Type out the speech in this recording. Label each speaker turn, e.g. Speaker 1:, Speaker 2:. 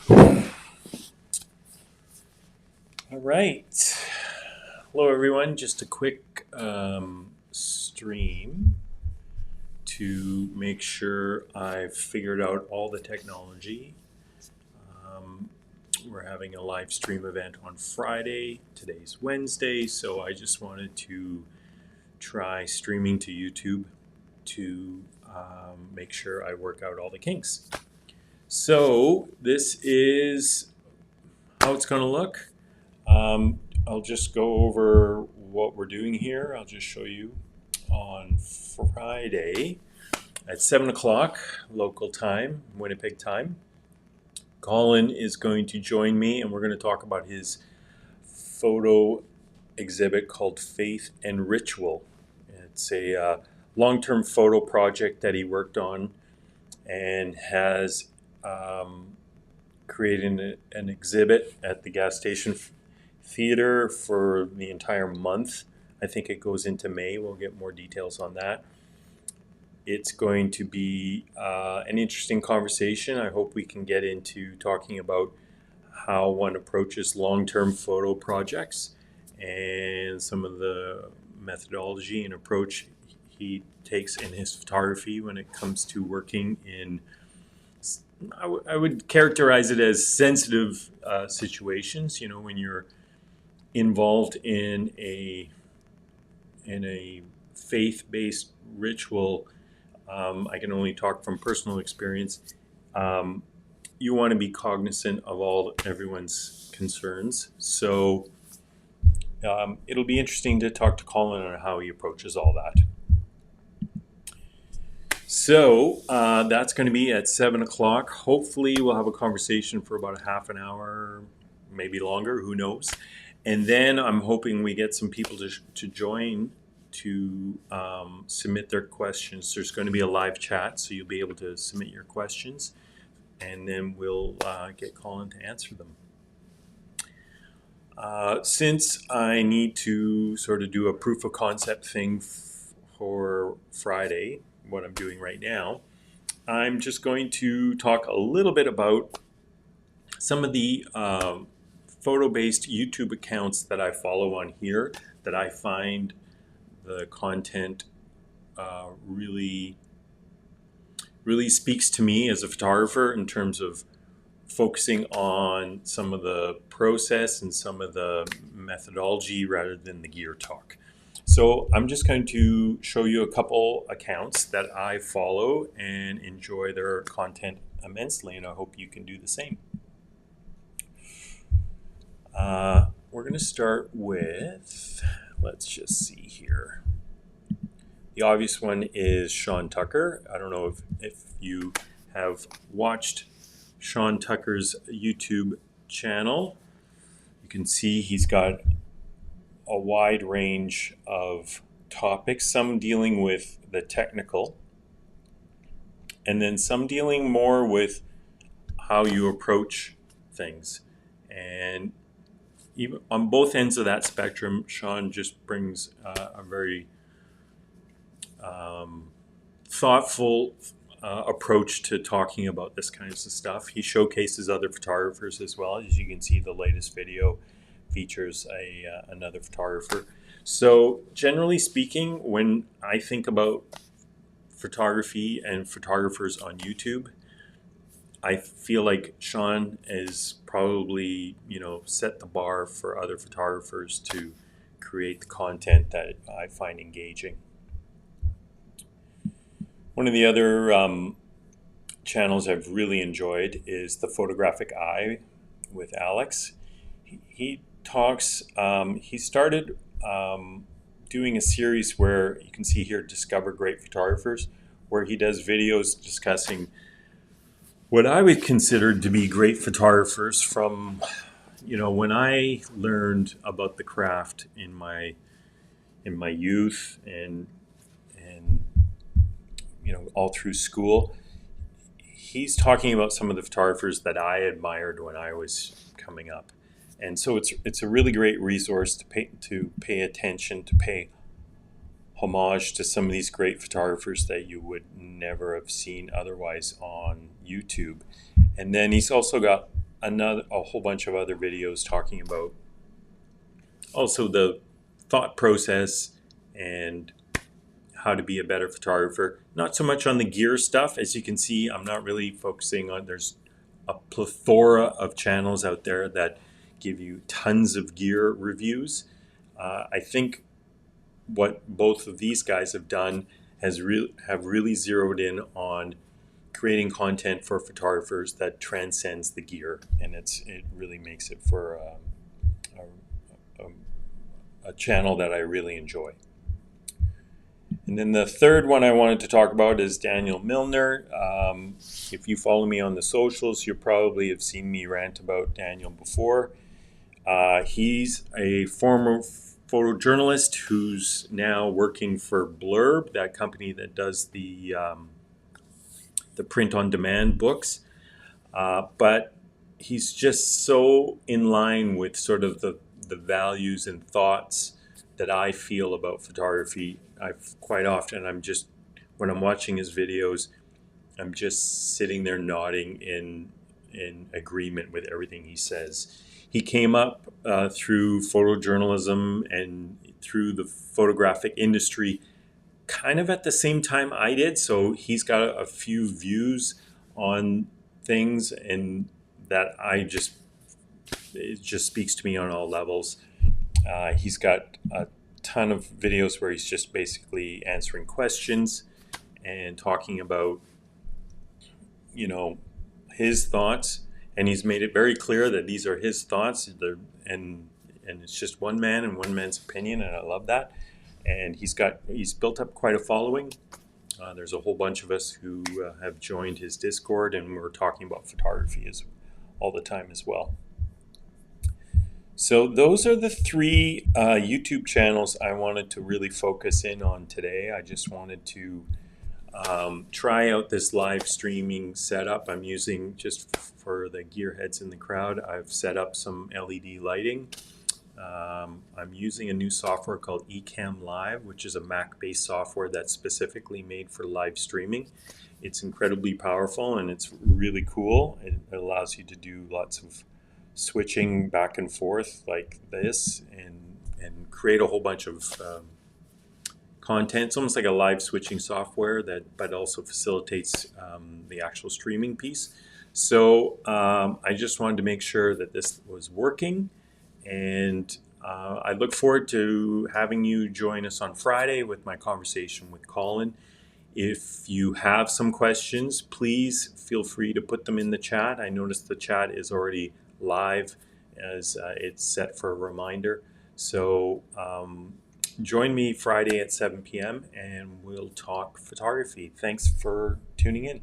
Speaker 1: All right. Hello, everyone. Just a quick stream to make sure I've figured out all the technology. We're having a live stream event on Friday. Today's Wednesday, so I just wanted to try streaming to YouTube to make sure I work out all the kinks. So, this is how it's going to look. I'll just go over what we're doing here. I'll just show you on Friday at 7 o'clock local time, Winnipeg time. Colin is going to join me and we're going to talk about his photo exhibit called Faith and Ritual. It's a long-term photo project that he worked on and has created an exhibit at the gas station theater for the entire month. I think it goes into May. We'll get more details on that. It's going to be an interesting conversation. I hope we can get into talking about how one approaches long-term photo projects and some of the methodology and approach he takes in his photography when it comes to working in, I would characterize it as sensitive situations. You know, when you're involved in a faith-based ritual, I can only talk from personal experience. You want to be cognizant of everyone's concerns. So it'll be interesting to talk to Colin on how he approaches all that. So that's going to be at 7 o'clock. Hopefully we'll have a conversation for about a half an hour, maybe longer, who knows. And then I'm hoping we get some people to join to submit their questions. There's going to be a live chat, so you'll be able to submit your questions, and then we'll get Colin to answer them. Since I need to sort of do a proof of concept thing for Friday, what I'm doing right now, I'm just going to talk a little bit about some of the photo-based YouTube accounts that I follow on here that I find the content really speaks to me as a photographer in terms of focusing on some of the process and some of the methodology rather than the gear talk. So I'm just going to show you a couple accounts that I follow and enjoy their content immensely, and I hope you can do the same. We're going to start with, let's just see here. The obvious one is Sean Tucker. I don't know if you have watched Sean Tucker's YouTube channel. You can see he's got a wide range of topics, some dealing with the technical, and then some dealing more with how you approach things. And even on both ends of that spectrum, Sean just brings a very thoughtful approach to talking about this kinds of stuff. He showcases other photographers as well. As you can see, the latest video features another photographer. So generally speaking, when I think about photography and photographers on YouTube, I feel like Sean is probably, set the bar for other photographers to create the content that I find engaging. One of the other channels I've really enjoyed is the Photographic Eye with Alex. He talks, he started doing a series where you can see here, Discover Great Photographers, where he does videos discussing what I would consider to be great photographers from, when I learned about the craft in my youth and all through school. He's talking about some of the photographers that I admired when I was coming up. And so it's a really great resource to pay attention, to pay homage to some of these great photographers that you would never have seen otherwise on YouTube. And then he's also got a whole bunch of other videos talking about also the thought process and how to be a better photographer. Not so much on the gear stuff. As you can see, I'm not really focusing on, there's a plethora of channels out there that give you tons of gear reviews. I think what both of these guys have done have really zeroed in on creating content for photographers that transcends the gear, and it really makes it for a channel that I really enjoy. And then the third one I wanted to talk about is Daniel Milner. If you follow me on the socials, you probably have seen me rant about Daniel before. He's a former photojournalist who's now working for Blurb, that company that does the print-on-demand books. But he's just so in line with sort of the values and thoughts that I feel about photography. Quite often, when I'm watching his videos, I'm just sitting there nodding in agreement with everything he says. He came up through photojournalism and through the photographic industry kind of at the same time I did, so he's got a few views on things, and that it just speaks to me on all levels. He's got a ton of videos where he's just basically answering questions and talking about, his thoughts, and he's made it very clear that these are his thoughts, and it's just one man and one man's opinion, and I love that. And he's built up quite a following. There's a whole bunch of us who have joined his Discord, and we're talking about photography all the time as well. So those are the three YouTube channels I wanted to really focus in on today. I just wanted to try out this live streaming setup I'm using just for the gearheads in the crowd. I've set up some LED lighting. I'm using a new software called Ecamm Live, which is a Mac-based software that's specifically made for live streaming. It's incredibly powerful and it's really cool. It allows you to do lots of switching back and forth like this and create a whole bunch of content. It's almost like a live switching software but also facilitates the actual streaming piece. So I just wanted to make sure that this was working, and I look forward to having you join us on Friday with my conversation with Colin. If you have some questions, please feel free to put them in the chat. I noticed the chat is already live as it's set for a reminder. So join me Friday at 7 p.m. and we'll talk photography. Thanks for tuning in.